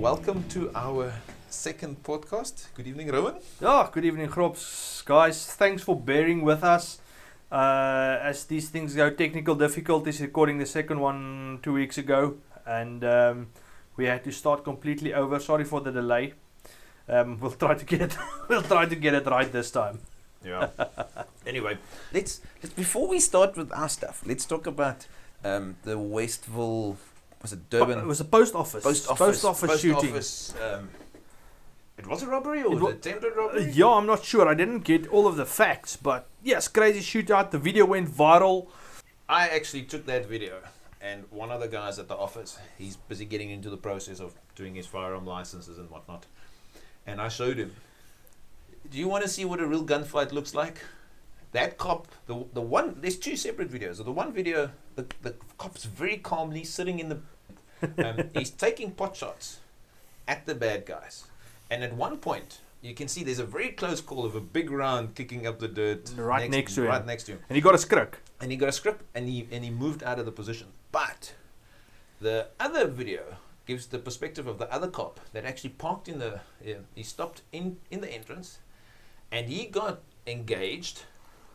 welcome to our second podcast. Good evening, Rouen. Good evening, Grobbs. Guys, thanks for bearing with us. As these things go, technical difficulties, recording the second one 2 weeks ago, and we had to start completely over. Sorry for the delay. We'll try to get it right this time. Yeah. Anyway, let's before we start with our stuff, let's talk about the Westville. Was it Durban? It was a post office shooting. It was a robbery or was it attempted robbery? Yeah, I'm not sure. I didn't get all of the facts, but yes, crazy shootout. The video went viral. I actually took that video, and one of the guys at the office, he's busy getting into the process of doing his firearm licenses and whatnot, and I showed him. Do you want to see what a real gunfight looks like? That cop, the one, there's two separate videos. The one video, the cop's very calmly sitting in the, he's taking pot shots at the bad guys. And at one point, you can see there's a very close call of a big round kicking up the dirt right next to him. And he got a script. And he moved out of the position. But the other video gives the perspective of the other cop that actually parked in the, he stopped in the entrance, and he got engaged,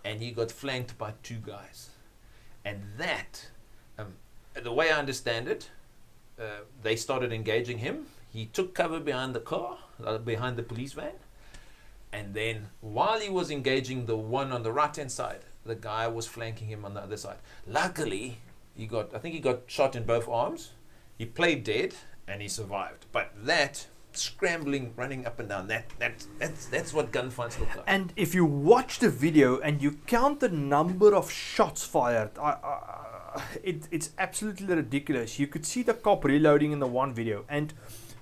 and he got flanked by two guys. And that, the way I understand it, they started engaging him. He took cover behind the car, behind the police van, and then while he was engaging the one on the right-hand side, the guy was flanking him on the other side. Luckily, I think he got shot in both arms. He played dead, and he survived. But that scrambling, running up and down, that's what gunfights look like. And if you watch the video and you count the number of shots fired, it's absolutely ridiculous. You could see the cop reloading in the one video, and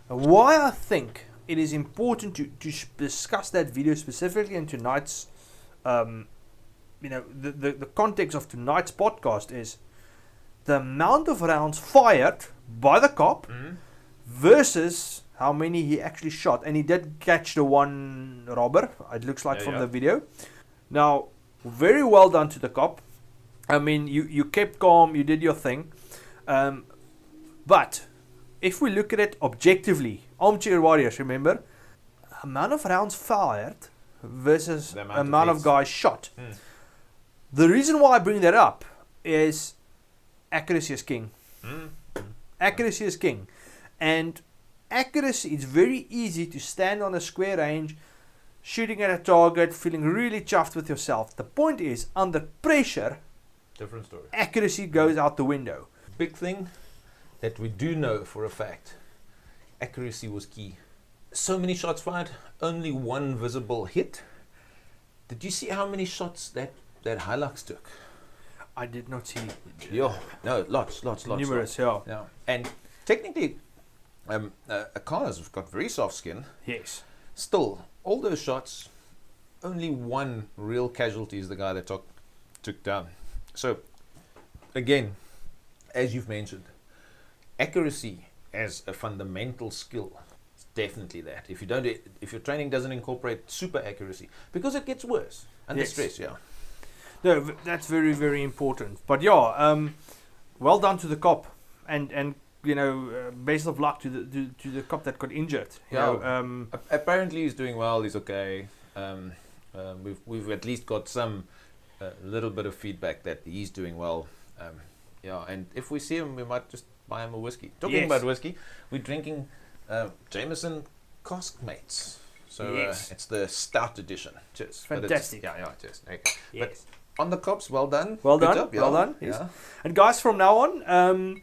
why I think it is important to discuss that video specifically in tonight's, the context of tonight's podcast is the amount of rounds fired by the cop versus how many he actually shot. And he did catch the one robber, it looks like from the video. Now, very well done to the cop. I mean, you kept calm, you did your thing. But if we look at it objectively, armchair warriors, remember, amount of rounds fired versus the amount of guys shot. The reason why I bring that up is accuracy is king. Accuracy is king. And accuracy, it's very easy to stand on a square range, shooting at a target, feeling really chuffed with yourself. The point is, under pressure, different story. Accuracy goes out the window. Big thing that we do know for a fact, accuracy was key. So many shots fired, only one visible hit. Did you see how many shots that Hilux took? I did not see. Yeah, no, lots. Numerous, lots. Yeah. And technically, a car has got very soft skin. Yes. Still, all those shots, only one real casualty is the guy that took down. So, again, as you've mentioned, accuracy as a fundamental skill is definitely that. If your training doesn't incorporate super accuracy, because it gets worse under stress. Yeah. No, that's very, very important. But yeah, well done to the cop, and best of luck to the cop that got injured. Apparently he's doing well. He's okay. We've at least got some little bit of feedback that he's doing well. And if we see him, we might just buy him a whiskey. Talking about whiskey, we're drinking Jameson Cask Mates. So it's the stout edition. Cheers. Fantastic. Cheers. Okay. Yes. But on the cops, well done. Well Good done. Job, well done. Yeah. Yes. And guys, from now on,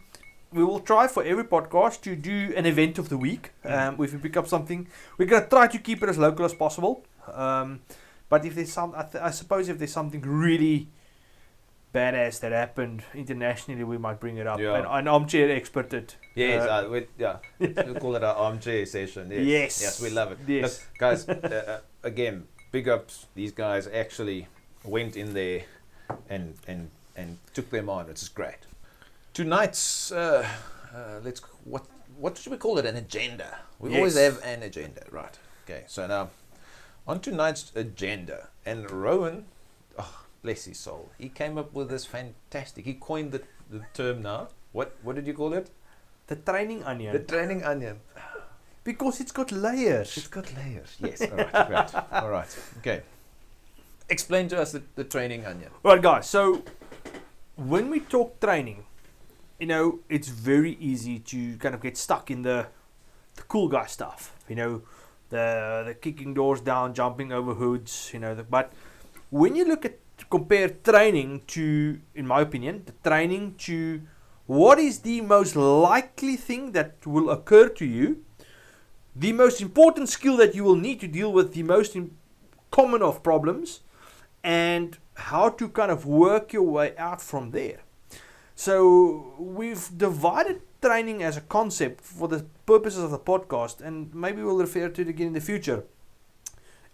we will try for every podcast to do an event of the week. If we pick up something, we're going to try to keep it as local as possible. But if there's I suppose if there's something really badass that happened internationally, we might bring it up. Yeah. An armchair experted. Yes, we'll call it our armchair session. Yes, we love it. Yes. Look, guys, again, big ups. These guys actually went in there and took them on. It's great. Tonight's what should we call it? An agenda. We always have an agenda, right? Okay. So now on tonight's agenda, and Rouen, bless his soul, he came up with this fantastic. He coined the term now. What did you call it? The training onion. The training onion. Because it's got layers. It's got layers. Yes. All right. Right. All right. Okay. Explain to us the training, Anya. Right, guys. So when we talk training, you know, it's very easy to kind of get stuck in the cool guy stuff. You know, the kicking doors down, jumping over hoods. You know, but when you compare training to, in my opinion, the training to what is the most likely thing that will occur to you, the most important skill that you will need to deal with the most common of problems, and how to kind of work your way out from there. So we've divided training as a concept for the purposes of the podcast, and maybe we'll refer to it again in the future,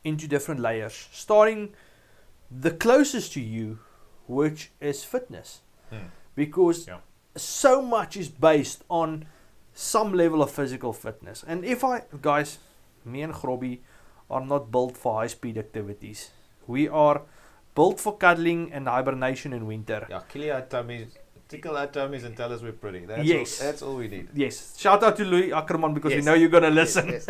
into different layers, starting the closest to you, which is fitness. Because so much is based on some level of physical fitness. And guys, me and Grobbie are not built for high-speed activities. We are built for cuddling and hibernation in winter. Yeah, kill our tummies, tickle our tummies and tell us we're pretty. That's all we need. Yes. Shout out to Louis Ackerman, because we know you're going to listen. Yes.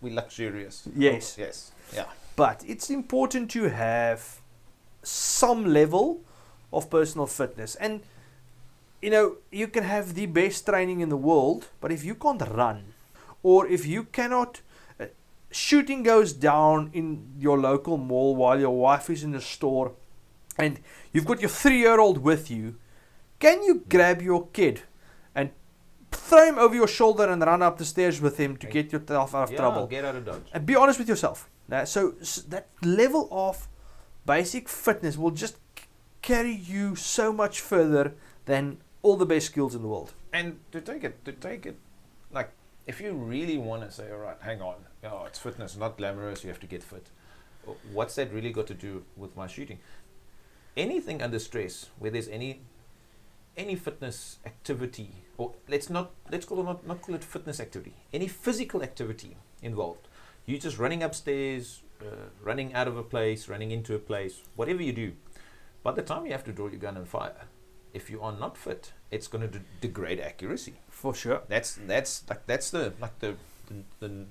We're luxurious. Yes. Yes. Yeah. But it's important to have some level of personal fitness. And, you know, you can have the best training in the world, but if you can't run, or if you cannot, shooting goes down in your local mall while your wife is in the store, and you've got your 3-year-old with you, can you grab your kid and throw him over your shoulder and run up the stairs with him to get yourself out of trouble? Get out of dodge. And be honest with yourself. So that level of basic fitness will just carry you so much further than all the best skills in the world. And to take it, like, if you really want to say, all right, hang on, it's fitness, not glamorous, you have to get fit. What's that really got to do with my shooting? Anything under stress, where there's any fitness activity, or let's not call it fitness activity, any physical activity involved. You just running upstairs, running out of a place, running into a place, whatever you do. By the time you have to draw your gun and fire, if you are not fit, it's going to degrade accuracy. For sure. That's the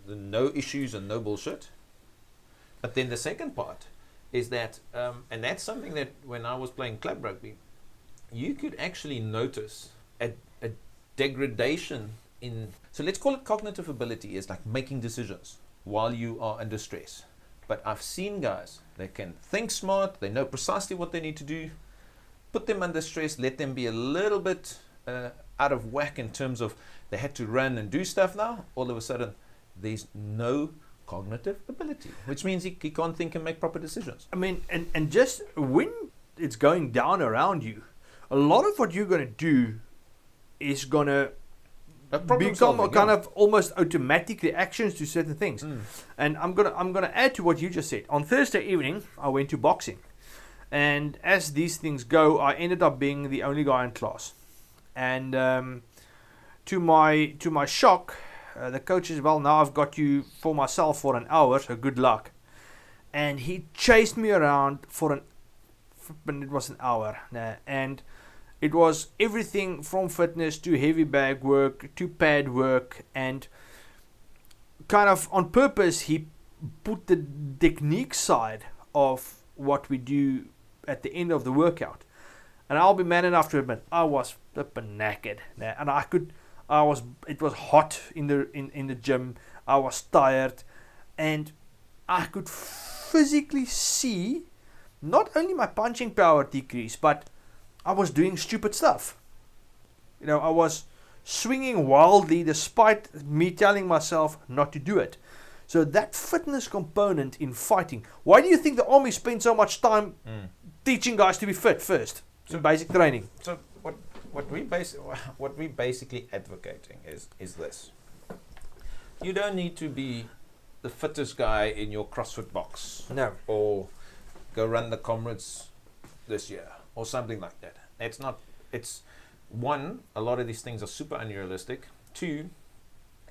no issues and no bullshit. But then the second part is that, and that's something that when I was playing club rugby, you could actually notice a degradation in. So let's call it cognitive ability, is like making decisions while you are under stress. But I've seen guys that can think smart, they know precisely what they need to do, put them under stress, let them be a little bit out of whack in terms of they had to run and do stuff now. All of a sudden, there's no cognitive ability, which means he can't think and make proper decisions. I mean, and just when it's going down around you, a lot of what you're going to do is going to become a kind of almost automatic reactions to certain things. And I'm gonna add to what you just said. On Thursday evening, I went to boxing, and as these things go, I ended up being the only guy in class. And to my shock, the coach says, "Well, now I've got you for myself for an hour, so good luck." And he chased me around it was an hour, and it was everything from fitness to heavy bag work to pad work, and kind of on purpose he put the technique side of what we do at the end of the workout. And I'll be man enough to admit I was flipping knackered, and it was hot in the gym. I was tired, and I could physically see not only my punching power decrease, but I was doing stupid stuff. You know, I was swinging wildly despite me telling myself not to do it. So that fitness component in fighting. Why do you think the army spends so much time teaching guys to be fit first? So basic training. So what we basically advocating is this. You don't need to be the fittest guy in your CrossFit box. No. Or go run the Comrades this year, or something like that. It's one, a lot of these things are super unrealistic. Two,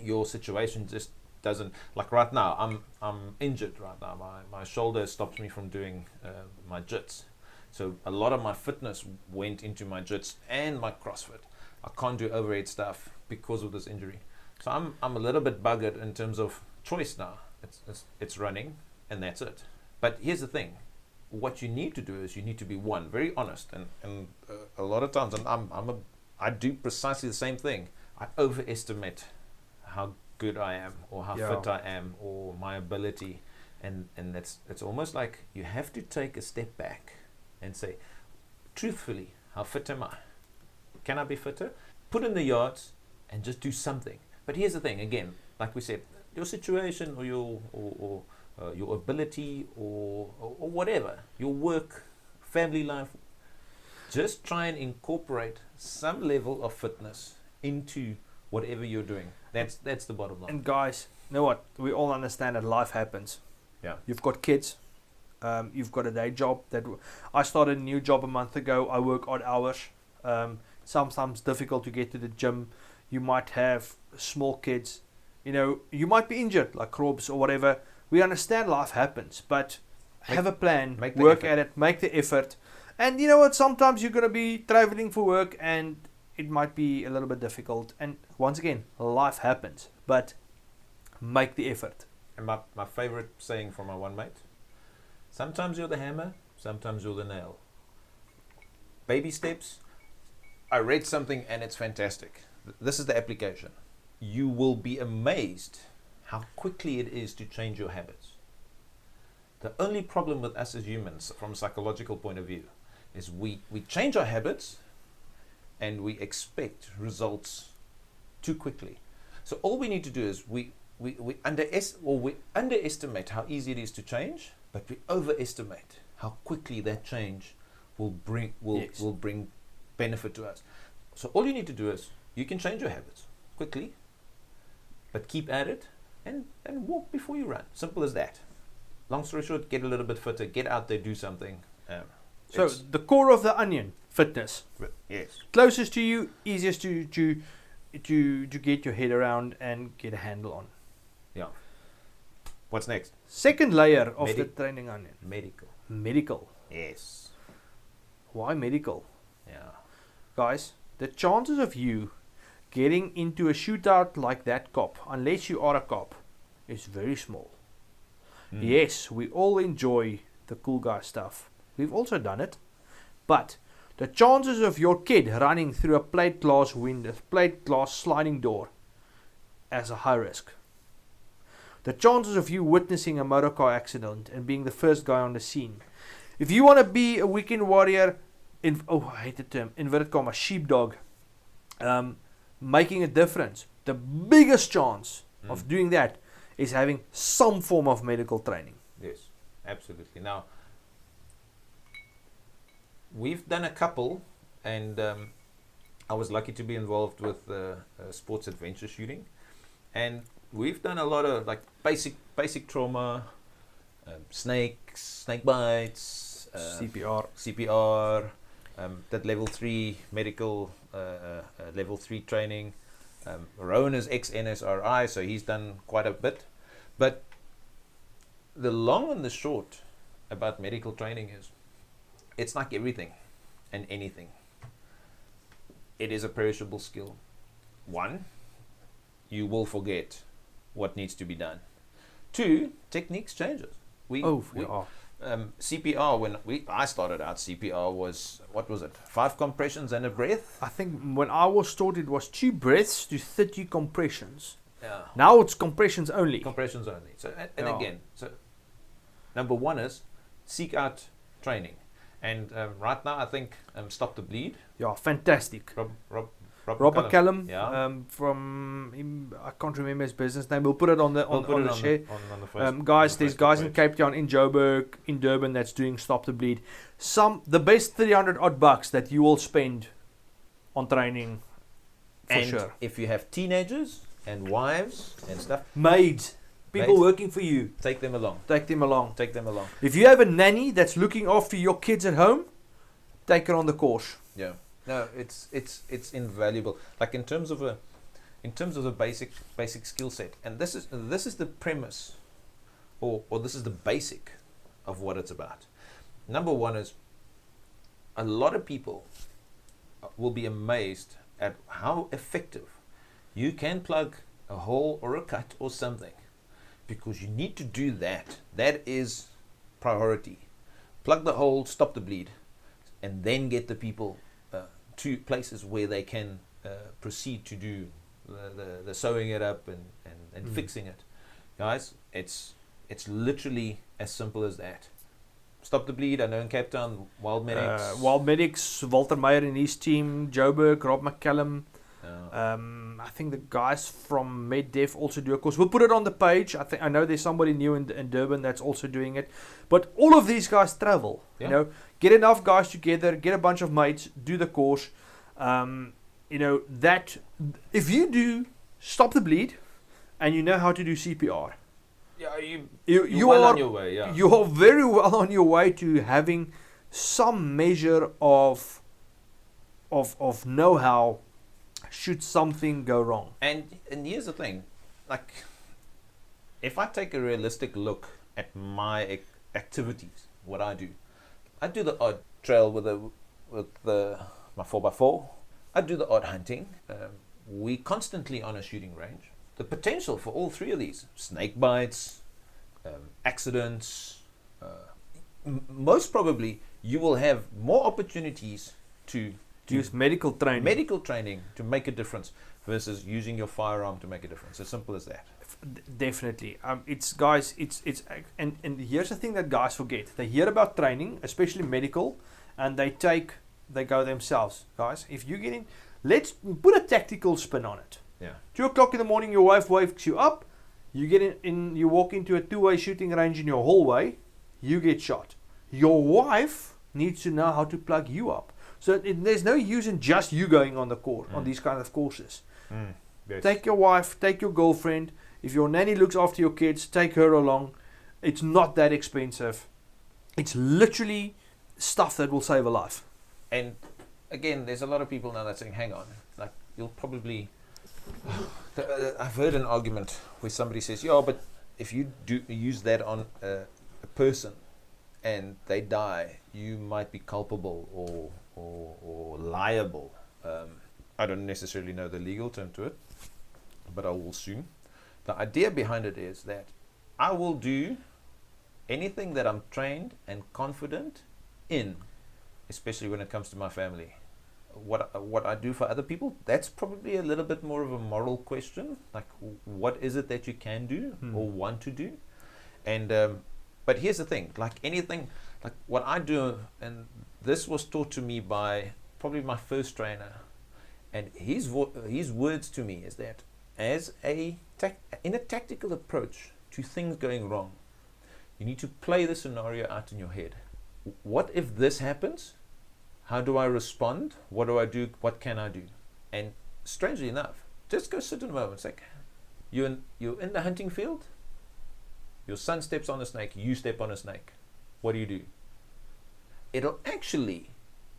your situation just doesn't, like right now, I'm injured right now. My shoulder stops me from doing my jits. So a lot of my fitness went into my jits and my CrossFit. I can't do overhead stuff because of this injury. So I'm a little bit buggered in terms of choice now. It's running, and that's it. But here's the thing: what you need to do is you need to be very honest, and a lot of times, and I do precisely the same thing. I overestimate how good I am, or how fit I am, or my ability, and it's almost like you have to take a step back and say, truthfully, how fit am I? Can I be fitter? Put in the yards and just do something. But here's the thing, again, like we said, your situation or your ability or whatever, your work, family life, just try and incorporate some level of fitness into whatever you're doing. That's the bottom line. And guys, you know what? We all understand that life happens. Yeah. You've got kids. You've got a day job. I started a new job a month ago. I work odd hours. Sometimes difficult to get to the gym. You might have small kids. You know, you might be injured, like Grobbs or whatever. We understand life happens, but have a plan, work at it, make the effort. And you know what? Sometimes you're going to be traveling for work and it might be a little bit difficult. And once again, life happens, but make the effort. And my favorite saying from my one mate, sometimes you're the hammer, sometimes you're the nail. Baby steps. I read something and it's fantastic. This is the application. You will be amazed how quickly it is to change your habits. The only problem with us as humans, from a psychological point of view, is we change our habits and we expect results too quickly. So all we need to do is we underestimate how easy it is to change, but we overestimate how quickly that change will bring benefit to us. So all you need to do is you can change your habits quickly, but keep at it and walk before you run. Simple as that. Long story short, get a little bit fitter, get out there, do something. So the core of the onion, fitness. Yes. Closest to you, easiest to get your head around and get a handle on. Yeah. What's next? Second layer of the training onion. Medical. Yes. Why medical? Yeah. Guys, the chances of you getting into a shootout like that cop, unless you are a cop, is very small. Yes, we all enjoy the cool guy stuff. We've also done it. But the chances of your kid running through a plate glass window, plate glass sliding door, as a high risk. The chances of you witnessing a motor car accident and being the first guy on the scene. If you want to be a weekend warrior, I hate the term, inverted comma, sheepdog, making a difference, the biggest chance of doing that is having some form of medical training. Yes, absolutely. Now, we've done a couple, and I was lucky to be involved with sports adventure shooting, and we've done a lot of like basic trauma, snake bites, CPR, that level 3 medical level 3 training. Rouen is ex-NSRI, so he's done quite a bit. But the long and the short about medical training is, it's like everything and anything. It is a perishable skill. One, you will forget what needs to be done. Two, techniques changes. CPR, when I started out, CPR was, what was it, 5 compressions and a breath? I think when I was taught it was 2 breaths to 30 compressions. Yeah. Now it's compressions only. Compressions only. So again, so number one is seek out training. And right now I think Stop the Bleed. Yeah, fantastic. Robert Callum, yeah. from him, I can't remember his business name. We'll put it on the share. On the Facebook, guys, there's guys in Cape Town, in Joburg, in Durban that's doing Stop the Bleed. The best 300 odd bucks that you will spend on training, for sure. If you have teenagers and wives and stuff, maids, people working for you, take them along. If you have a nanny that's looking after your kids at home, take her on the course. Yeah. No, it's invaluable. Like in terms of a basic skill set, and this is the premise, or this is the basic of what it's about. Number one is, a lot of people will be amazed at how effective you can plug a hole or a cut or something, because you need to do that. That is priority. Plug the hole, stop the bleed, and then get the people to places where they can proceed to do the sewing it up and fixing it. Guys, it's literally as simple as that. Stop the bleed. I know in Cape Town, Wild Medics, Walter Meyer and his team, Joburg, Rob McCallum. I think the guys from MedDev also do a course. We'll put it on the page. I know there's somebody new in Durban that's also doing it. But all of these guys travel. Yeah. You know, get enough guys together, get a bunch of mates, do the course. You know, that if you do stop the bleed and you know how to do CPR, you're well on your way. Yeah, you are very well on your way to having some measure of know-how should something go wrong. And here's the thing, like, if I take a realistic look at my activities, what I do the odd trail with my 4x4. I do the odd hunting. We constantly on a shooting range. The potential for all three of these, snake bites, accidents, most probably you will have more opportunities to use medical training to make a difference versus using your firearm to make a difference. As simple as that. Definitely. It's guys, it's and here's the thing that guys forget. They hear about training, especially medical, and they go themselves. Guys, if you get in, let's put a tactical spin on it. Yeah. 2 o'clock in the morning, your wife wakes you up, you get in, you walk into a 2-way shooting range in your hallway, you get shot. Your wife needs to know how to plug you up. So there's no use in just you going on the course, on these kind of courses. Yes. Take your wife, take your girlfriend. If your nanny looks after your kids, take her along. It's not that expensive. It's literally stuff that will save a life. And again, there's a lot of people now that saying, hang on, like, you'll probably... I've heard an argument where somebody says, yeah, but if you do use that on a person and they die, you might be culpable or liable. I don't necessarily know the legal term to it, but I will soon. The idea behind it is that I will do anything that I'm trained and confident in, especially when it comes to my family. What I do for other people, that's probably a little bit more of a moral question. Like, what is it that you can do or want to do? And but here's the thing, like anything, like what I do, and this was taught to me by probably my first trainer, and his words to me is that as in a tactical approach to things going wrong, you need to play the scenario out in your head. What if this happens? How do I respond? What do I do? What can I do? And strangely enough, just go sit in a moment. It's like you're in the hunting field. Your son steps on a snake. You step on a snake. What do? It'll actually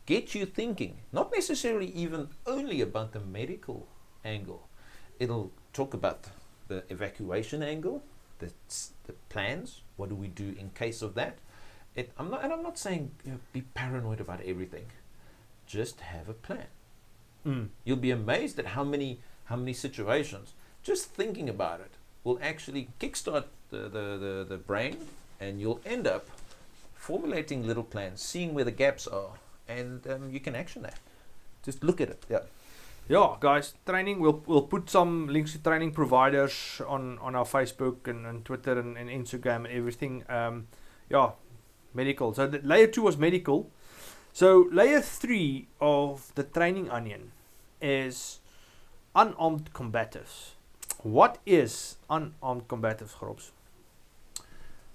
get you thinking, not necessarily even only about the medical angle. It'll talk about the evacuation angle, the plans. What do we do in case of that? I'm not saying be paranoid about everything. Just have a plan. You'll be amazed at how many situations just thinking about it will actually kickstart the brain, and you'll end up formulating little plans, seeing where the gaps are, and you can action that. Just look at it. Yeah, guys, training. We'll put some links to training providers on our Facebook and Twitter and Instagram and everything. Medical. So the layer 2 was medical. So layer 3 of the training onion is unarmed combatives. What is unarmed combatives, Grobbs?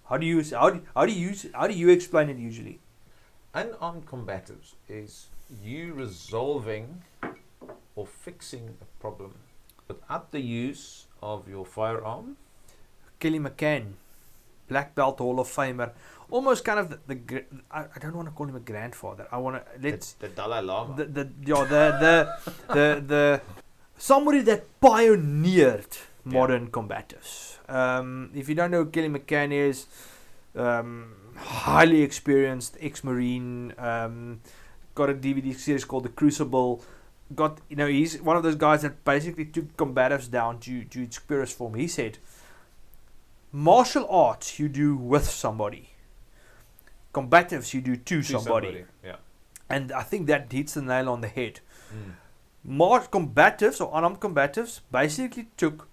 How do you explain it usually? Unarmed combatives is you resolving or fixing a problem without the use of your firearm. Kelly McCann, Black Belt Hall of Famer, almost kind of I don't want to call him a grandfather. I want to the Dalai Lama. The somebody that pioneered modern combatives. If you don't know who Kelly McCann is, highly experienced ex-Marine, got a DVD series called The Crucible. got, he's one of those guys that basically took combatives down to its purest form. He said, martial arts you do with somebody, combatives you do to somebody. Yeah. And I think that hits the nail on the head. Combatives or unarmed combatives basically took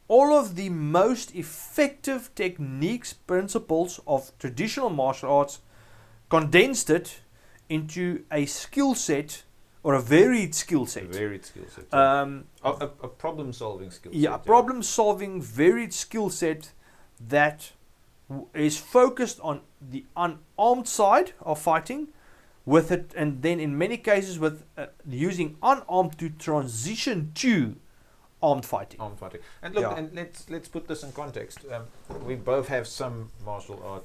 all of the most effective techniques, principles of traditional martial arts, condensed it into a skill set or a varied skill set. A problem-solving skill set. Yeah, a problem-solving, varied skill set that is focused on the unarmed side of fighting, with it, and then in many cases with using unarmed to transition to armed fighting. And look, and let's put this in context. We both have some martial art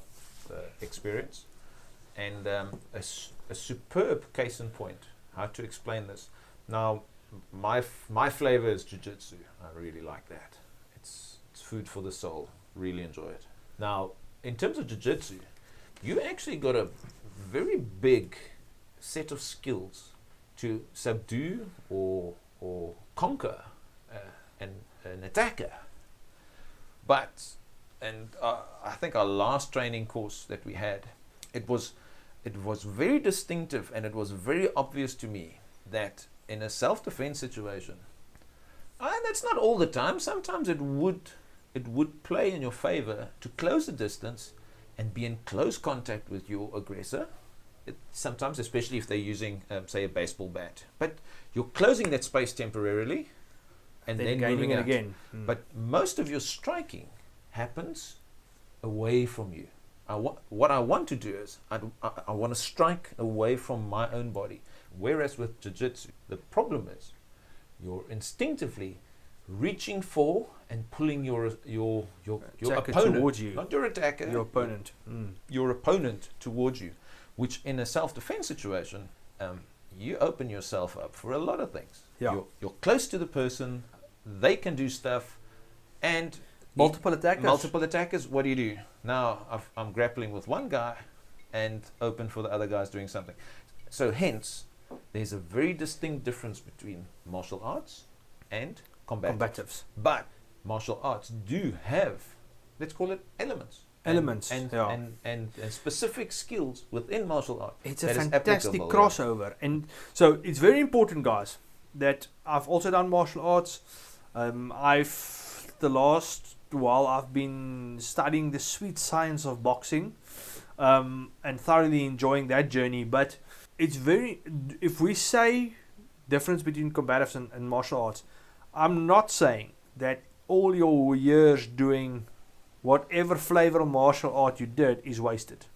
experience, and a superb case in point. How to explain this? Now, my flavor is jiu-jitsu. I really like that. It's food for the soul. Really enjoy it. Now, in terms of jiu-jitsu, you actually got a very big set of skills to subdue or conquer an attacker. But, and I think our last training course that we had, it was very distinctive, and it was very obvious to me that in a self-defense situation, and that's not all the time, sometimes it would play in your favor to close the distance and be in close contact with your aggressor. Sometimes, especially if they're using, say, a baseball bat. But you're closing that space temporarily and then moving it again. But most of your striking happens away from you. What I want to do is I want to strike away from my own body. Whereas with jiu-jitsu, the problem is you're instinctively reaching for and pulling your opponent towards you, not your attacker, your opponent, your opponent towards you, which in a self-defense situation, you open yourself up for a lot of things. Yeah. You're close to the person, they can do stuff, and multiple attackers. What do? Now I'm grappling with one guy and open for the other guys doing something. So hence, there's a very distinct difference between martial arts and combatives. But martial arts do have, let's call it elements and specific skills within martial art. It's a fantastic crossover. And so it's very important, guys, that I've also done martial arts. The last while I've been studying the sweet science of boxing, and thoroughly enjoying that journey. But it's if we say difference between combatives and martial arts, I'm not saying that all your years doing whatever flavor of martial art you did is wasted.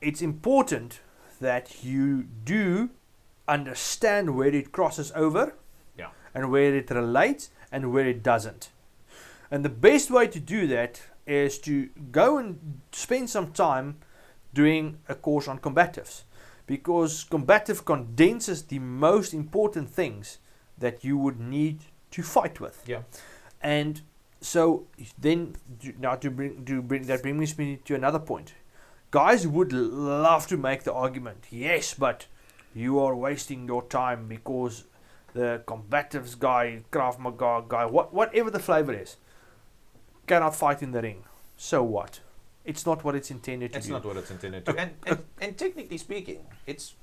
It's important that you do understand where it crosses over, and where it relates and where it doesn't. And the best way to do that is to go and spend some time doing a course on combatives, because combative condenses the most important things that you would need to fight with. Yeah. And so then, now that brings me to another point. Guys would love to make the argument, yes, but you are wasting your time because the combatives guy, Krav Maga guy, whatever the flavor is, cannot fight in the ring. So what? It's not what it's intended to do. It's not what it's intended to. And technically speaking, it's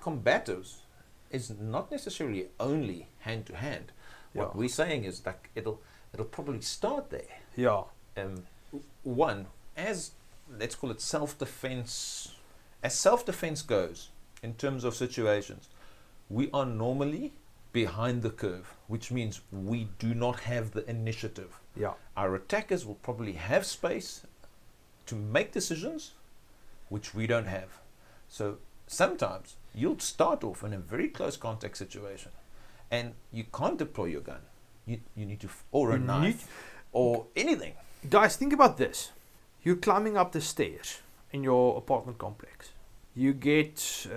combatives is not necessarily only hand to hand. What we're saying is that it'll probably start there. Yeah. One, as let's call it self-defense. As self-defense goes, in terms of situations, we are normally behind the curve, which means we do not have the initiative. Yeah. Our attackers will probably have space to make decisions, which we don't have. So sometimes you'll start off in a very close contact situation, and you can't deploy your gun. You need to, or a knife, or anything. Guys, think about this. You're climbing up the stairs in your apartment complex. You get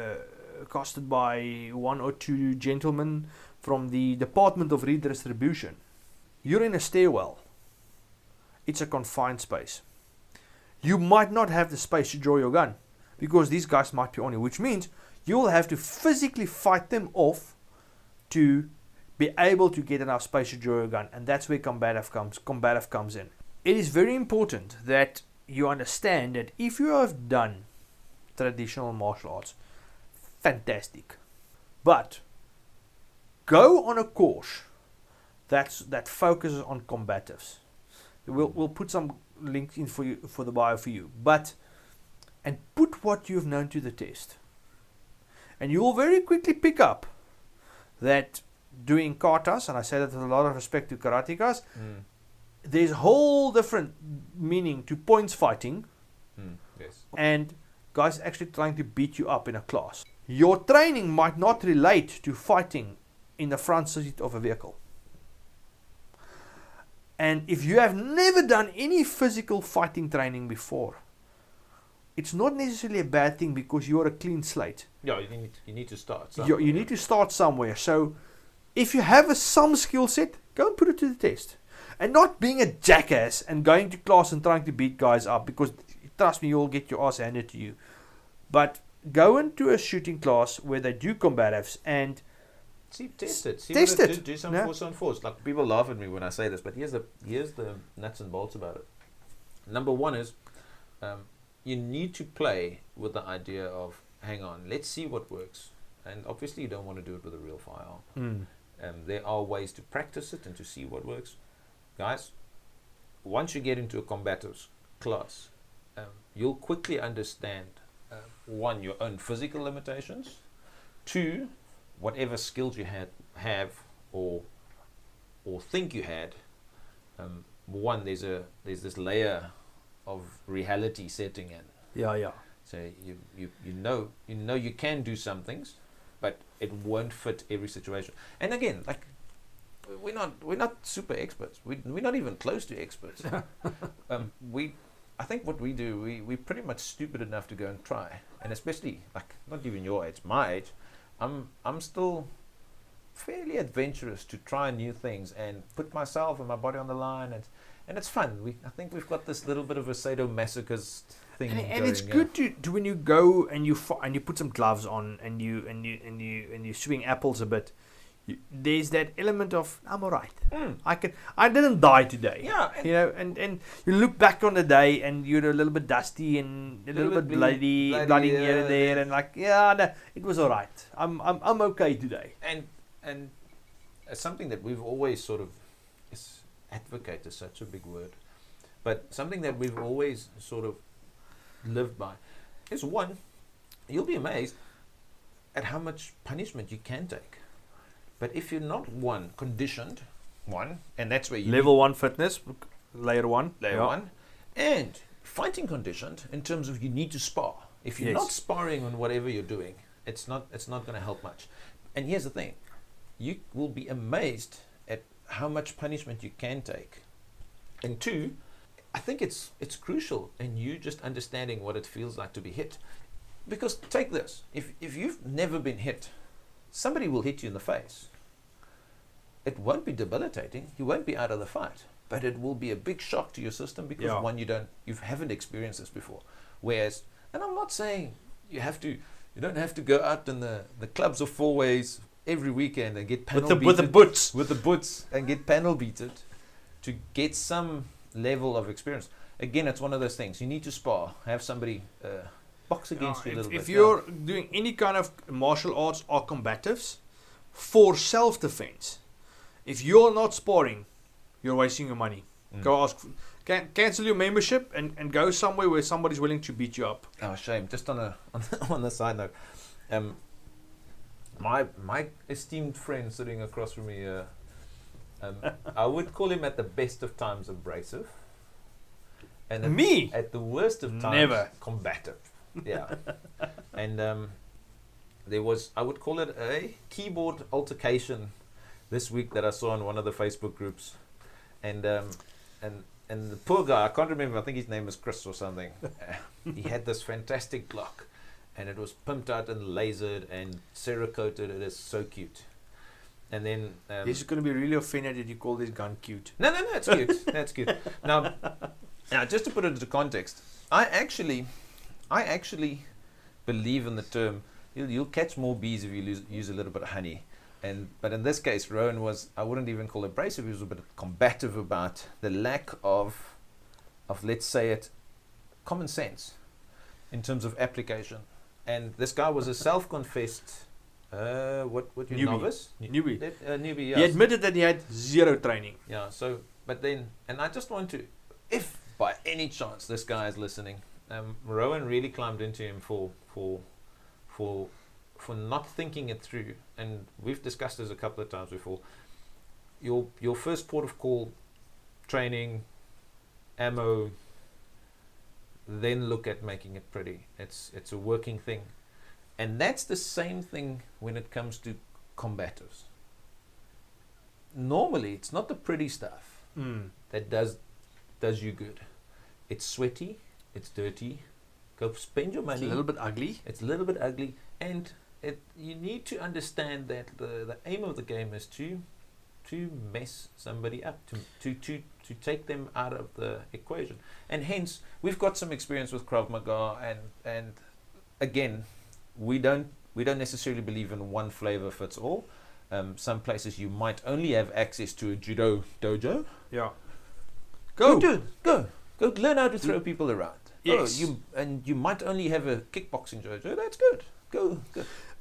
accosted by one or two gentlemen from the Department of Redistribution. You're in a stairwell. It's a confined space. You might not have the space to draw your gun because these guys might be on you, which means you'll have to physically fight them off to be able to get enough space to draw a gun, and that's where combative comes in. It is very important that you understand that if you have done traditional martial arts, fantastic, but go on a course that focuses on combatives. We'll put some links in for you, for the bio for you, and put what you've known to the test, and you will very quickly pick up that doing katas, and I say that with a lot of respect to karatekas, there's a whole different meaning to points fighting, Yes. and guys actually trying to beat you up in a class. Your training might not relate to fighting in the front seat of a vehicle. And if you have never done any physical fighting training before, it's not necessarily a bad thing, because you're a clean slate. Yeah, you need to start. You need to start somewhere. So if you have some skill set, go and put it to the test. And not being a jackass and going to class and trying to beat guys up, because trust me, you'll get your ass handed to you. But go into a shooting class where they do combatives and test it. Test it. Do some Yeah. force on force. Like, people laugh at me when I say this, but here's the nuts and bolts about it. Number one is, you need to play with the idea of, hang on, let's see what works. And obviously you don't want to do it with a real firearm. There are ways to practice it and to see what works. Guys, once you get into a combative class, you'll quickly understand, one, your own physical limitations, two, whatever skills you have or think you had. One, there's this layer of reality setting in. yeah. So you know you can do some things, but it won't fit every situation. And again, like, we're not super experts. We're not even close to experts. I think what we do, we're pretty much stupid enough to go and try. And especially, like, not even your age, my age, I'm still fairly adventurous to try new things and put myself and my body on the line, and it's fun. I think we've got this little bit of a sadomasochist thing. And it's good to when you go and you put some gloves on and you swing apples a bit. There's that element of, I'm alright. I didn't die today. Yeah, and you look back on the day and you're a little bit dusty and a little bit bloody here and there, and like, no, it was alright. I'm okay today. And something that we've always sort of, advocate is such a big word, but something that we've always sort of lived by is, one, you'll be amazed at how much punishment you can take. But if you're not conditioned, and that's where you level 1 fitness, layer 1, and fighting conditioned in terms of you need to spar. If you're not sparring on whatever you're doing, it's not going to help much. And here's the thing, you will be amazed at how much punishment you can take. And two, I think it's crucial in you just understanding what it feels like to be hit. Because take this, if you've never been hit, somebody will hit you in the face. It won't be debilitating. You won't be out of the fight, but it will be a big shock to your system because one, you haven't experienced this before. Whereas, and I'm not saying you don't have to go out in the clubs of four ways every weekend and get panel beated with the boots and get panel beated to get some level of experience. Again, it's one of those things. You need to spar, have somebody box against you a little bit. If you're doing any kind of martial arts or combatives for self-defense, if you're not sparring, you're wasting your money. Go ask, cancel your membership and go somewhere where somebody's willing to beat you up. Oh, shame. Just on the side note, my esteemed friend sitting across from me, I would call him at the best of times abrasive, and at the worst of times never combative. Yeah, and there was, I would call it a keyboard altercation this week that I saw on one of the Facebook groups, and the poor guy, I can't remember, I think his name is Chris or something. He had this fantastic Glock, and it was pimped out and lasered and Cerakoted. It is so cute. And then this is going to be really offended that you call this gun cute. No, it's cute. That's cute. Now, just to put it into context, I actually believe in the term, you'll catch more bees if you use a little bit of honey. But in this case, Rowan was, I wouldn't even call abrasive, he was a bit combative about the lack of let's say it, common sense in terms of application. And this guy was a self-confessed, Newbie. novice? Newbie. Newbie, yes. He admitted that he had zero training. Yeah, so, but then, and I just want to, if by any chance this guy is listening, Rowan really climbed into him for not thinking it through. And we've discussed this a couple of times before. Your first port of call, training, ammo, then look at making it pretty. It's a working thing. And that's the same thing when it comes to combatives. Normally, it's not the pretty stuff that does you good. It's sweaty, it's dirty. Go spend your money. It's a little bit ugly. It's a little bit ugly, and you need to understand that the aim of the game is to mess somebody up, to take them out of the equation. And hence, we've got some experience with Krav Maga, and again, we don't necessarily believe in one flavor fits all. Some places you might only have access to a judo dojo. Yeah. Go learn how to throw people around. Yes. You might only have a kickboxing dojo. That's good. Go.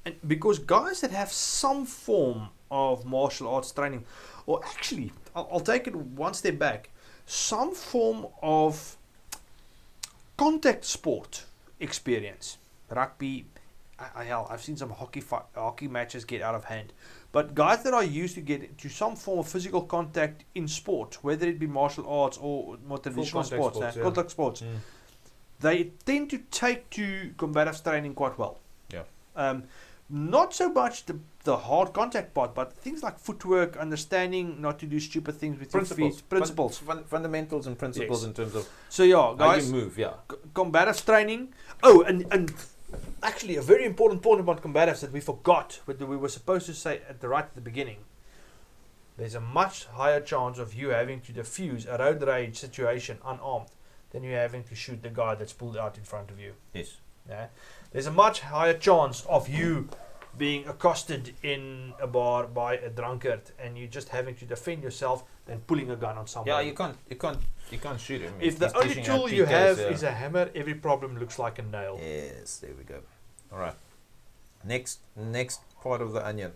And because guys that have some form of martial arts training, or actually, I'll take it one step back, some form of contact sport experience, rugby. I've seen some hockey matches get out of hand, but guys that are used to get into some form of physical contact in sport, whether it be martial arts or more traditional sports, contact sports, they tend to take to combative training quite well. Yeah. Not so much the hard contact part, but things like footwork, understanding not to do stupid things with your feet, principles, fundamentals and principles, yes. In terms of so yeah, guys, how you move. Yeah. Combative training. Oh, and actually, a very important point about combatives that we forgot, but we were supposed to say right at the beginning. There's a much higher chance of you having to defuse a road rage situation unarmed than you having to shoot the guy that's pulled out in front of you. Yes. Yeah. There's a much higher chance of you being accosted in a bar by a drunkard and you just having to defend yourself than pulling a gun on somebody. Yeah, you can't shoot him. If the only tool you have is a hammer, every problem looks like a nail. Yes, there we go. All right. Next part of the onion,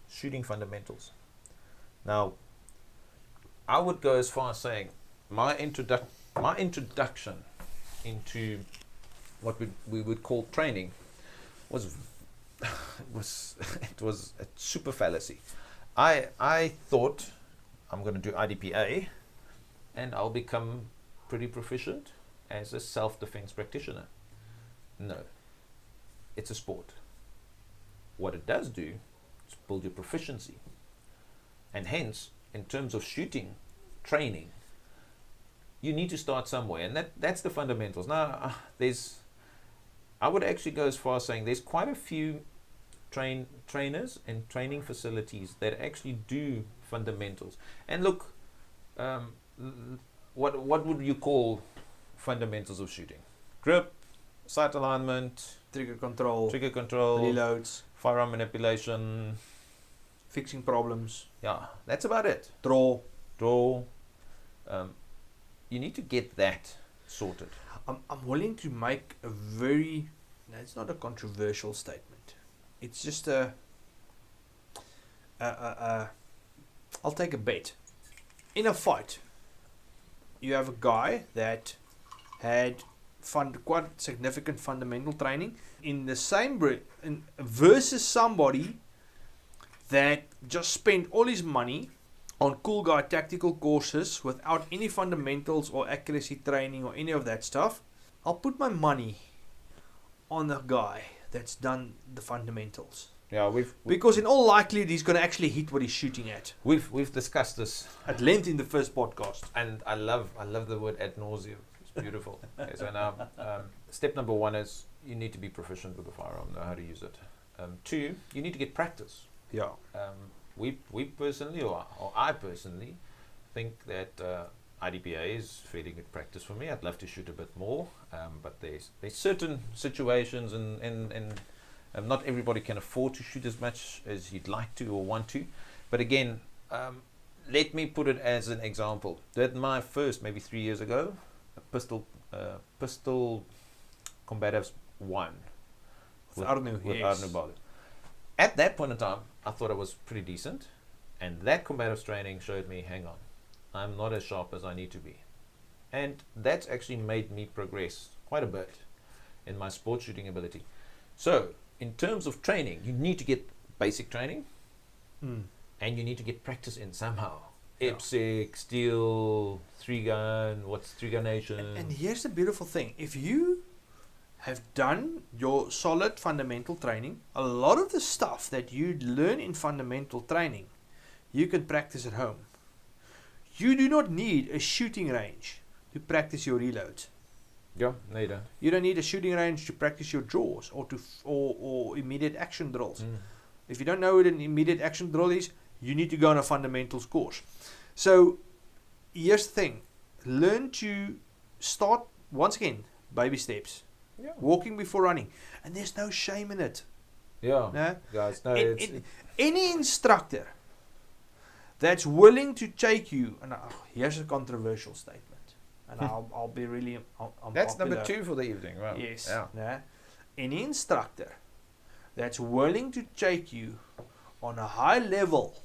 shooting fundamentals. Now, I would go as far as saying my introduction into what we would call training was a super fallacy. I thought I'm going to do IDPA and I'll become pretty proficient as a self-defense practitioner. No, it's a sport. What it does do is build your proficiency, and hence, in terms of shooting training, you need to start somewhere, and that's the fundamentals. Now, I would actually go as far as saying there's quite a few trainers and training facilities that actually do fundamentals. And look, what would you call fundamentals of shooting? Grip, sight alignment, Trigger control, reloads, firearm manipulation, fixing problems. Yeah, that's about it. Draw. You need to get that sorted. I'm willing to make a very, it's not a controversial statement. It's just I'll take a bet. In a fight, you have a guy that had quite significant fundamental training in the same versus somebody that just spent all his money on cool guy tactical courses without any fundamentals or accuracy training or any of that stuff. I'll put my money on the guy that's done the fundamentals. Yeah, because in all likelihood he's going to actually hit what he's shooting at. We've discussed this at length in the first podcast, and I love the word ad nauseum. It's beautiful. Okay, so now, step number 1 is you need to be proficient with the firearm, know how to use it. 2, you need to get practice. Yeah. We personally, or I personally, think that IDPA is fairly good practice for me. I'd love to shoot a bit more, but there's certain situations and Not everybody can afford to shoot as much as you'd like to or want to. But again, let me put it as an example. That my first, maybe 3 years ago, pistol combatives won with Arno Balu. At that point in time, I thought I was pretty decent, and that combatives training showed me, hang on, I'm not as sharp as I need to be. And that's actually made me progress quite a bit in my sport shooting ability. So, in terms of training, you need to get basic training, and you need to get practice in somehow. IPSC, steel, 3-gun, what's 3-gun nation? And here's the beautiful thing. If you have done your solid fundamental training, a lot of the stuff that you learn in fundamental training, you can practice at home. You do not need a shooting range to practice your reloads. Yeah, no, you don't. You don't need a shooting range to practice your draws or immediate action drills. If you don't know what an immediate action drill is, you need to go on a fundamentals course. So here's the thing. Learn to start, once again, baby steps. Yeah. Walking before running. And there's no shame in it. Yeah. No? Guys, no, any instructor that's willing to take you, and here's a controversial statement, and I'll be really that's unpopular. number 2 for the evening, right? Yes. Yeah. No? Any instructor that's willing to take you on a high level,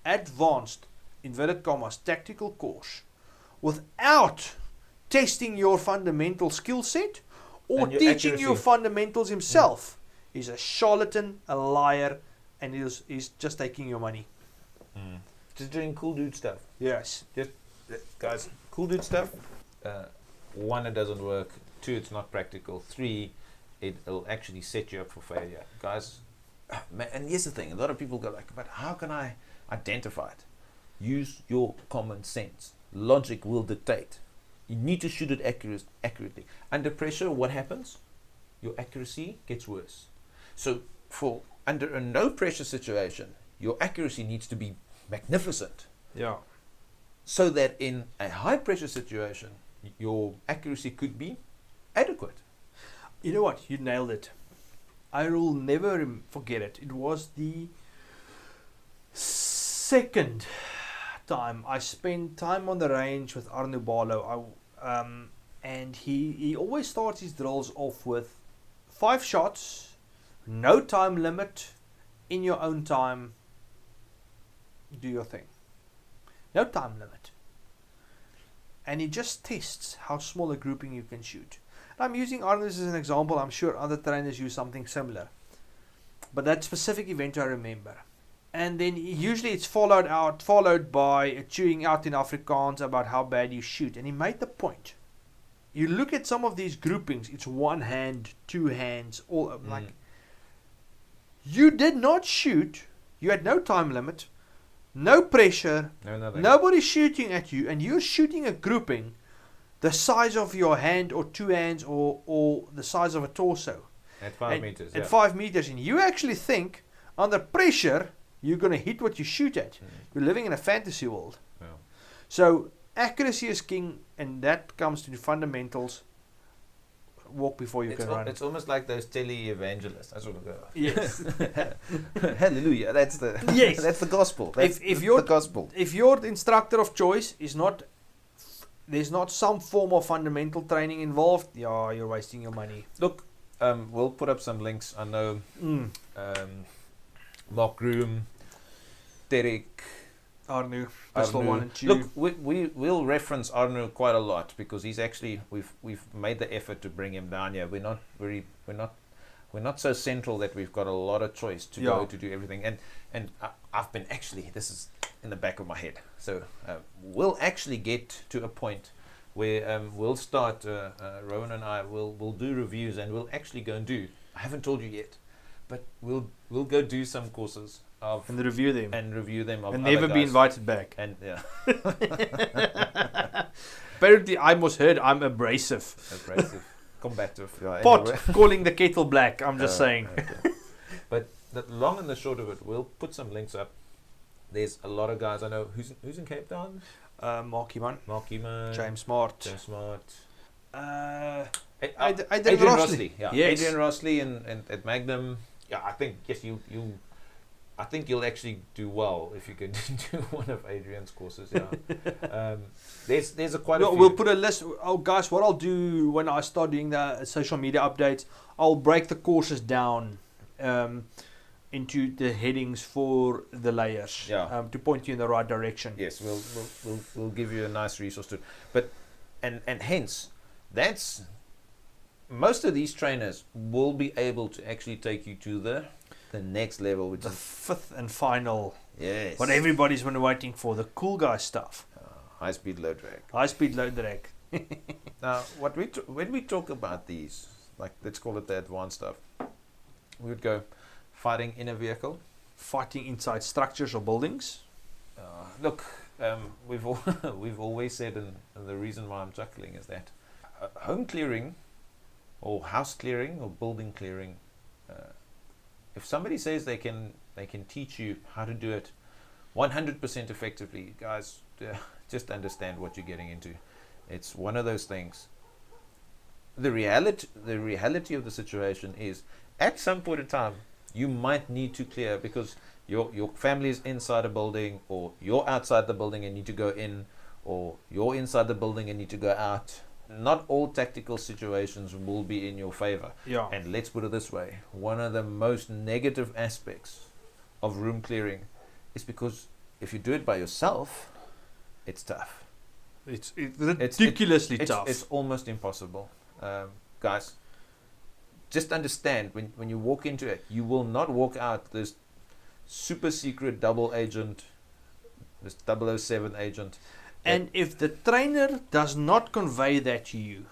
advanced, inverted commas, tactical course without testing your fundamental skill set or teaching accuracy. you fundamentals himself is a charlatan, a liar, and he's just taking your money. Just doing cool dude stuff. Yes. Just, guys, cool dude stuff. 1, it doesn't work. 2, it's not practical. 3, it'll actually set you up for failure. Guys, man, and here's the thing. A lot of people go like, but how can I identify it? Use your common sense. Logic will dictate. You need to shoot it accurately. Under pressure, what happens? Your accuracy gets worse. So under a no pressure situation, your accuracy needs to be magnificent. Yeah. So that in a high pressure situation, your accuracy could be adequate. You know what? You nailed it. I will never forget it. It was the second time I spent time on the range with Arno Barlow. And he always starts his drills off with 5 shots, no time limit, in your own time, do your thing. No time limit. And he just tests how small a grouping you can shoot. I'm using Arno's as an example. I'm sure other trainers use something similar. But that specific event I remember. And then usually it's followed by a chewing out in Afrikaans about how bad you shoot. And he made the point. You look at some of these groupings, it's 1 hand, 2 hands, all like. You did not shoot. You had no time limit, no pressure, nobody's shooting at you, and you're shooting a grouping the size of your hand or 2 hands or the size of a torso. At 5 meters. At 5 meters. And you actually think under pressure you're going to hit what you shoot at. You're living in a fantasy world. Yeah. So accuracy is king, and that comes to the fundamentals. Walk before you can run. It's almost like those tele-evangelists. That's what we go. Yes. Hallelujah. That's the that's the gospel. That's if the gospel. If your instructor of choice is not, there's not some form of fundamental training involved, you're wasting your money. Look, we'll put up some links. I know Mark Rouen, Derek, Arno, Pistol 1 and 2. Look, we'll reference Arno quite a lot because he's actually we've made the effort to bring him down here. We're not so central that we've got a lot of choice to go to do everything. And I've been actually, this is in the back of my head. So we'll actually get to a point where we'll start. Rowan and I will do reviews, and we'll actually go and do. I haven't told you yet, but we'll go do some courses. And review them. And never be invited back. And yeah. Apparently, I was heard I'm abrasive. Combative. Yeah, Pot anyway. calling the kettle black. I'm just saying. Okay. But the long and the short of it, we'll put some links up. There's a lot of guys I know. Who's in Cape Town? Mark Eman. James Smart. Adrian Rossley. Yeah, yes. Adrian Rossley and at Magnum. Yeah, I think I think you'll actually do well if you can do one of Adrian's courses. Yeah, there's a quite a few. We'll put a list. Oh, guys, what I'll do when I start doing the social media updates, I'll break the courses down into the headings for the layers. Yeah. To point you in the right direction. Yes, we'll give you a nice resource to. But and hence that's most of these trainers will be able to actually take you to the next level, which the is fifth and final. Yes. What everybody's been waiting for, the cool guy stuff. High speed load drag. High speed load drag. Now, when we talk about these, like let's call it the advanced stuff, we would go fighting in a vehicle, fighting inside structures or buildings. Look, we've always said, and the reason why I'm chuckling is that home clearing, or house clearing, or building clearing. If somebody says they can teach you how to do it 100% effectively, guys, just understand what you're getting into. It's one of those things. The reality of the situation is, at some point in time, you might need to clear because your family is inside a building, or you're outside the building and need to go in, or you're inside the building and need to go out. Not all tactical situations will be in your favor. Yeah. And let's put it this way, one of the most negative aspects of room clearing is because if you do it by yourself, it's tough. It's ridiculously tough. It's almost impossible. Guys, just understand, when you walk into it, you will not walk out this super secret double agent, this 007 agent. And if the trainer does not convey that to you,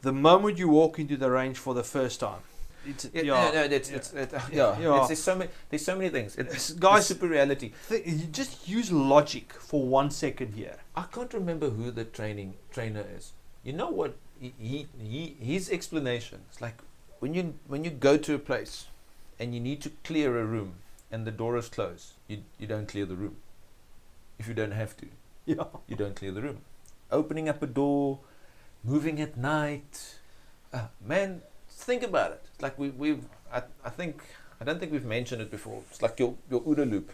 the moment you walk into the range for the first time, there's so many things. It's guys, super reality. You just use logic for 1 second here. I can't remember who the trainer is. You know what? His explanation. It's like when you go to a place and you need to clear a room and the door is closed, you don't clear the room if you don't have to. Yeah. You don't clear the room. Opening up a door, moving at night. Man, think about it. It's like I don't think we've mentioned it before. It's like your OODA loop.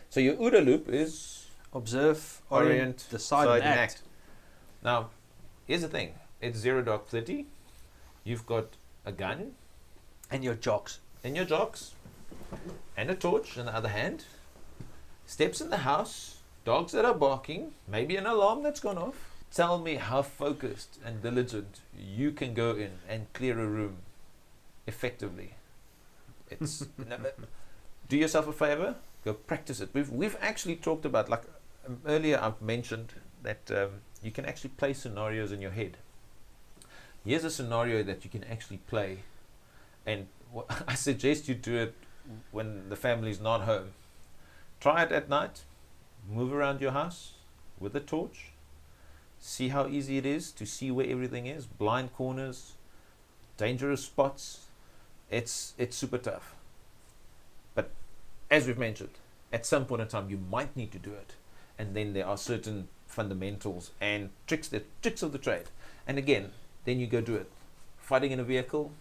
So your OODA loop is observe, orient, decide, and act. Now, here's the thing. It's 0 dark 30. You've got a gun. And your jocks. And a torch in the other hand. Steps in the house. Dogs that are barking, maybe an alarm that's gone off. Tell me how focused and diligent you can go in and clear a room effectively. It's do yourself a favor, go practice it. We've actually talked about, like earlier I've mentioned that you can actually play scenarios in your head. Here's a scenario that you can actually play, and I suggest you do it when the family's not home. Try it at night. Move around your house with a torch. See how easy it is to see where everything is. Blind corners, dangerous spots. It's super tough. But as we've mentioned, at some point in time you might need to do it. And then there are certain fundamentals and tricks of the trade. And again, then you go do it. Fighting in a vehicle.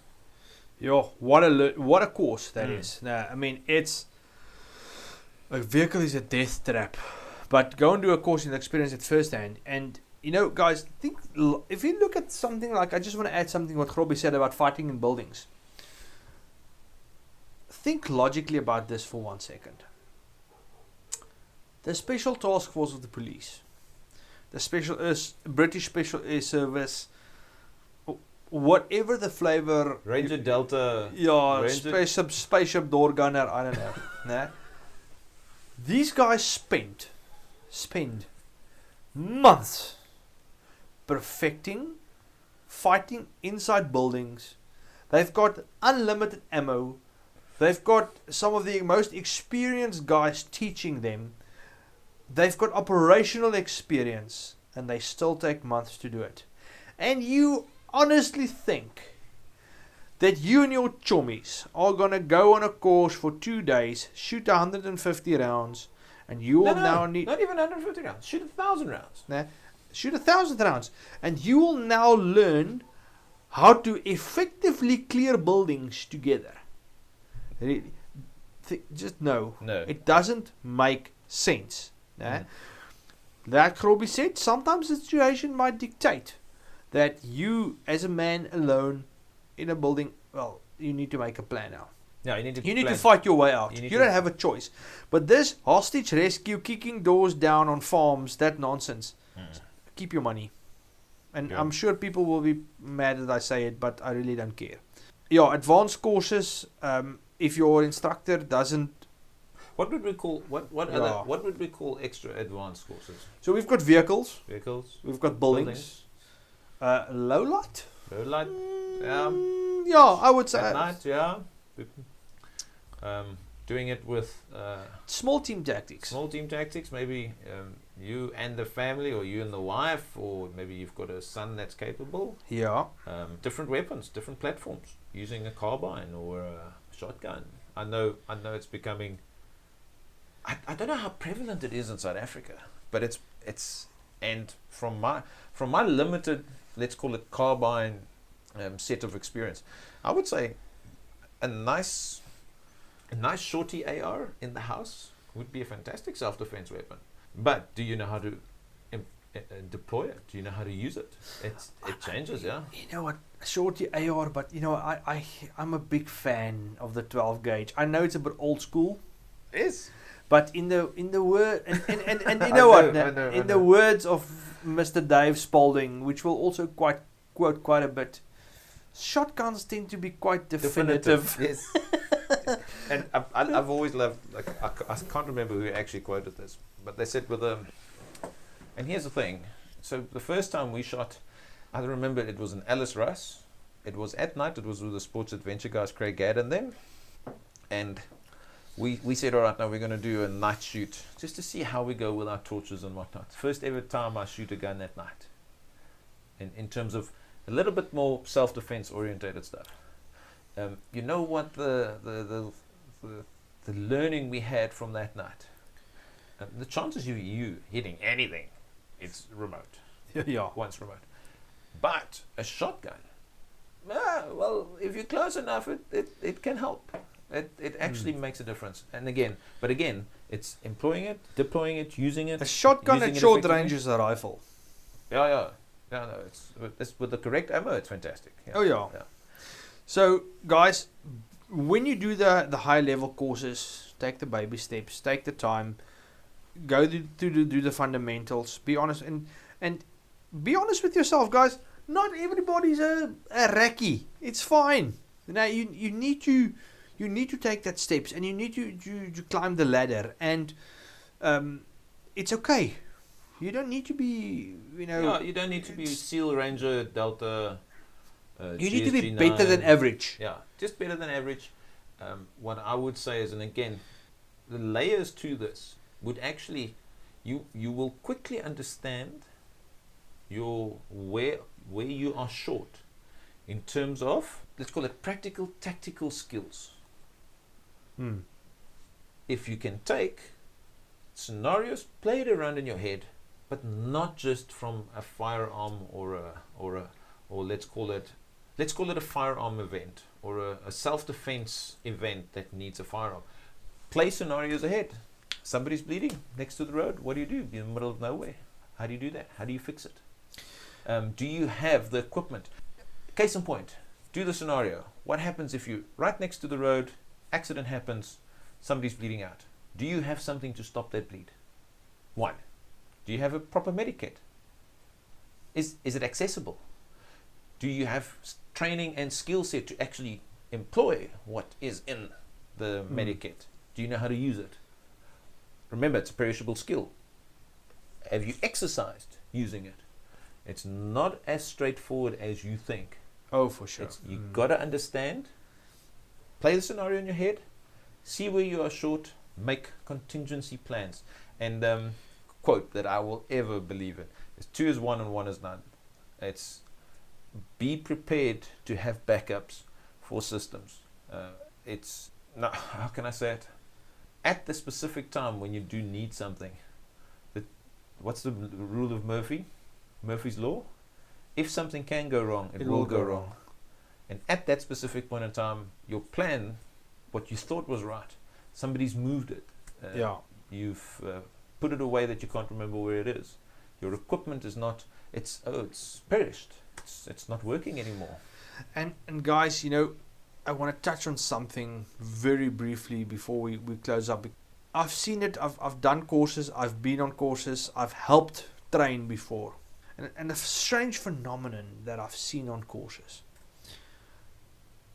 Yo, what a course that is. Nah, I mean, it's a vehicle is a death trap, but go and do a course and experience it firsthand. And guys, think if you look at something like, I just want to add something what Grobbie said about fighting in buildings. Think logically about this for 1 second. The Special Task Force of the police, the British Special Air Service, whatever the flavor, Ranger Delta, spaceship door gunner, I don't know. Nah. These guys spend months perfecting fighting inside buildings. They've got unlimited ammo. They've got some of the most experienced guys teaching them. They've got operational experience, and they still take months to do it. And you honestly think that you and your chummies are going to go on a course for 2 days, shoot 150 rounds, and you will now need... Not even 150 rounds. Shoot 1,000 rounds. Shoot 1,000 rounds. And you will now learn how to effectively clear buildings together. Really. Just no. It doesn't make sense. Like Grobbie said, sometimes the situation might dictate that you, as a man alone in a building, well, you need to make a plan now. Yeah, you need to fight your way out. You don't have a choice. But this hostage rescue, kicking doors down on farms, that nonsense. Keep your money. And I'm sure people will be mad that I say it, but I really don't care. Yeah, advanced courses. If your instructor doesn't, what would we call extra advanced courses? So we've got vehicles. We've got buildings. Low light. Yeah, I would say at night. Yeah. Doing it with small team tactics. Maybe you and the family, or you and the wife, or maybe you've got a son that's capable. Yeah. Different weapons, different platforms, using a carbine or a shotgun. I know it's becoming. I don't know how prevalent it is in South Africa, but it's and from my limited, let's call it carbine set of experience, I would say a nice shorty AR in the house would be a fantastic self-defense weapon. But do you know how to deploy it? Do you know how to use it? It changes, yeah. You know what, shorty AR, but I'm a big fan of the 12 gauge. I know it's a bit old school. Yes. But in the word and you know what? In the words of Mr. Dave Spalding, which will also quote quite a bit, shotguns tend to be quite definitive. Yes. And I've always loved, like, I can't remember who actually quoted this, but they said and here's the thing. So the first time we shot, I remember it was in Alice Russ. It was at night. It was with the Sports Adventure guys, Craig Gadd and them. And we said, all right, now we're going to do a night shoot just to see how we go with our torches and whatnot. First ever time I shoot a gun at night. In terms of a little bit more self-defense orientated stuff. You know what the learning we had from that night? The chances of you hitting anything, it's remote. Yeah. Once remote. But a shotgun, well, if you're close enough, it can help. It actually makes a difference. And again, it's employing it, deploying it, using it. A shotgun at short range is a rifle. Yeah. No, it's with the correct ammo, it's fantastic. Yeah. Oh yeah. So guys, when you do the high level courses, take the baby steps, take the time, go to do the fundamentals. Be honest and be honest with yourself, guys. Not everybody's a recce. It's fine. Now you need to take that steps, and you need to climb the ladder, and it's okay. You don't need to be, you don't need to be SEAL Ranger Delta. You need to be better than average. Yeah, just better than average. What I would say is, and again, the layers to this would actually, you will quickly understand where you are short in terms of, let's call it, practical tactical skills. If you can take scenarios, play it around in your head, but not just from a firearm or let's call it a firearm event or a self-defense event that needs a firearm. Play scenarios ahead. Somebody's bleeding next to the road. What do? You're in the middle of nowhere. How do you do that? How do you fix it? Do you have the equipment? Case in point, do the scenario. What happens if you right next to the road, accident happens, somebody's bleeding out? Do you have something to stop that bleed? One. Do you have a proper medikit? Is it accessible? Do you have training and skill set to actually employ what is in the medikit? Do you know how to use it? Remember, it's a perishable skill. Have you exercised using it? It's not as straightforward as you think. Oh, for sure. You got to understand, play the scenario in your head, see where you are short, make contingency plans. And quote that I will ever believe in is 2 is 1 and 1 is none. It's be prepared to have backups for systems. It's not, how can I say it? At the specific time when you do need something, what's the rule of Murphy's law? If something can go wrong, it will go wrong. And at that specific point in time, your plan, what you thought was right, somebody's moved it. You've put it away that you can't remember where it is. Your equipment is not, it's perished. It's not working anymore. And guys, I want to touch on something very briefly before we close up. I've seen it, I've done courses, I've been on courses, I've helped train before. And a strange phenomenon that I've seen on courses.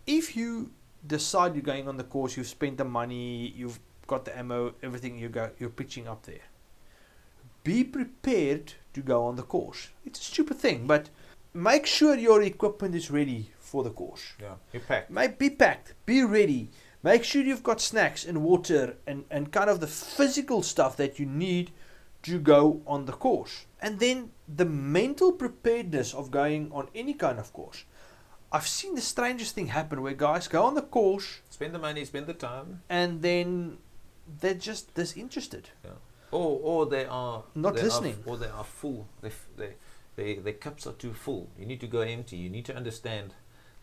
If you decide you're going on the course, you've spent the money, you've got the ammo, everything, you're pitching up there. Be prepared to go on the course. It's a stupid thing, but make sure your equipment is ready for the course. Yeah, you're packed. Be packed, be ready. Make sure you've got snacks and water and kind of the physical stuff that you need to go on the course. And then the mental preparedness of going on any kind of course. I've seen the strangest thing happen where guys go on the course, spend the money, spend the time, and then they're just disinterested. Yeah. Or they are not listening. Or they are full. Their cups are too full. You need to go empty. You need to understand.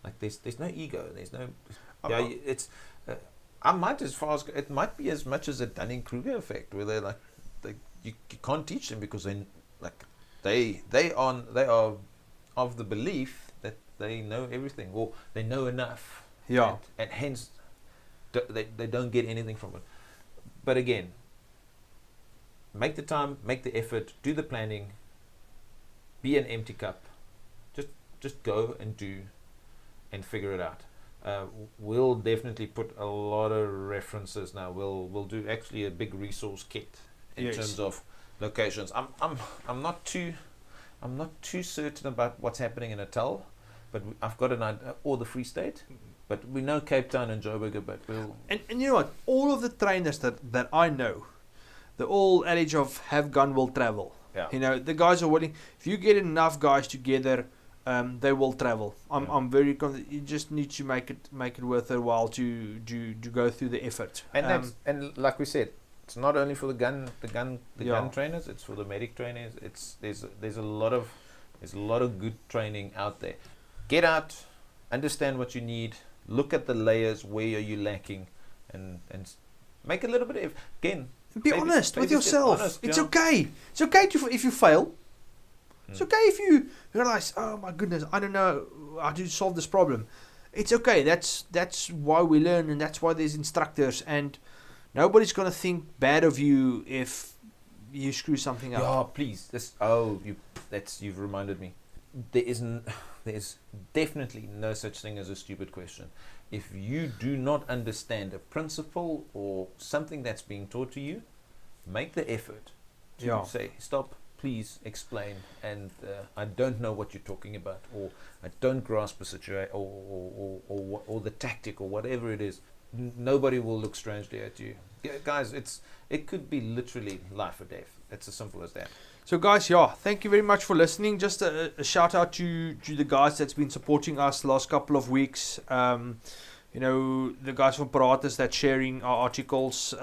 Like there's no ego. There's no. It's. I might it might be as much as a Dunning-Kruger effect, where they're like, you can't teach them because they are of the belief that they know everything or they know enough. Yeah. And hence they don't get anything from it. But again, make the time, make the effort, do the planning. Be an empty cup. Just go and do, and figure it out. We'll definitely put a lot of references now. We'll do actually a big resource kit in terms of locations. I'm not too certain about what's happening in Natal, but I've got an idea, or the Free State. But we know Cape Town and Joburg a bit. And you know what? All of the trainers that I know, the old adage of have gun will travel. Yeah. The guys are willing. If you get enough guys together, they will travel. I'm very confident. You just need to make it worth their while to go through the effort. And and like we said, it's not only for the gun trainers. It's for the medic trainers. There's a lot of good training out there. Get out, understand what you need. Look at the layers. Where are you lacking, and make a little bit of again. Be honest with yourself. It's okay. It's okay if you fail. It's okay if you realize, oh my goodness, I don't know how to solve this problem. It's okay. That's why we learn, and that's why there's instructors, and nobody's gonna think bad of you if you screw something up. Yeah, please. You've reminded me. There's definitely no such thing as a stupid question. If you do not understand a principle or something that's being taught to you, make the effort to say, stop, please explain, and I don't know what you're talking about, or I don't grasp the situation, or the tactic, or whatever it is. Nobody will look strangely at you. Guys, it could be literally life or death. It's as simple as that. So guys, thank you very much for listening. Just a shout out to the guys that's been supporting us the last couple of weeks. The guys from Paratus that's sharing our articles.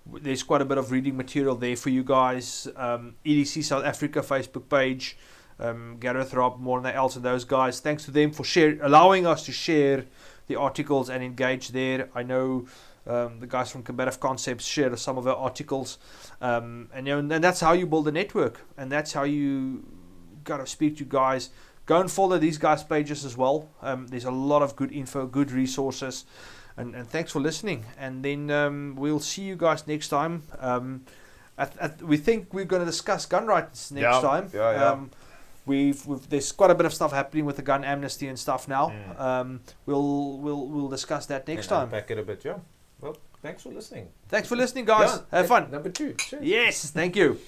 There's quite a bit of reading material there for you guys. EDC South Africa Facebook page. Gareth, Rob, Morna, Els, and those guys. Thanks to them for allowing us to share the articles and engage there. I know the guys from Combative Concepts share some of our articles, and that's how you build a network, and that's how you gotta speak to guys. Go and follow these guys' pages as well. There's a lot of good info, good resources, and thanks for listening. And then we'll see you guys next time. We think we're going to discuss gun rights next time. There's quite a bit of stuff happening with the gun amnesty and stuff now. We'll discuss that next time. Unpack it a bit, yeah. Well, thanks for listening. Thanks for listening, guys. Have fun. Number 2. Cheers. Yes, thank you.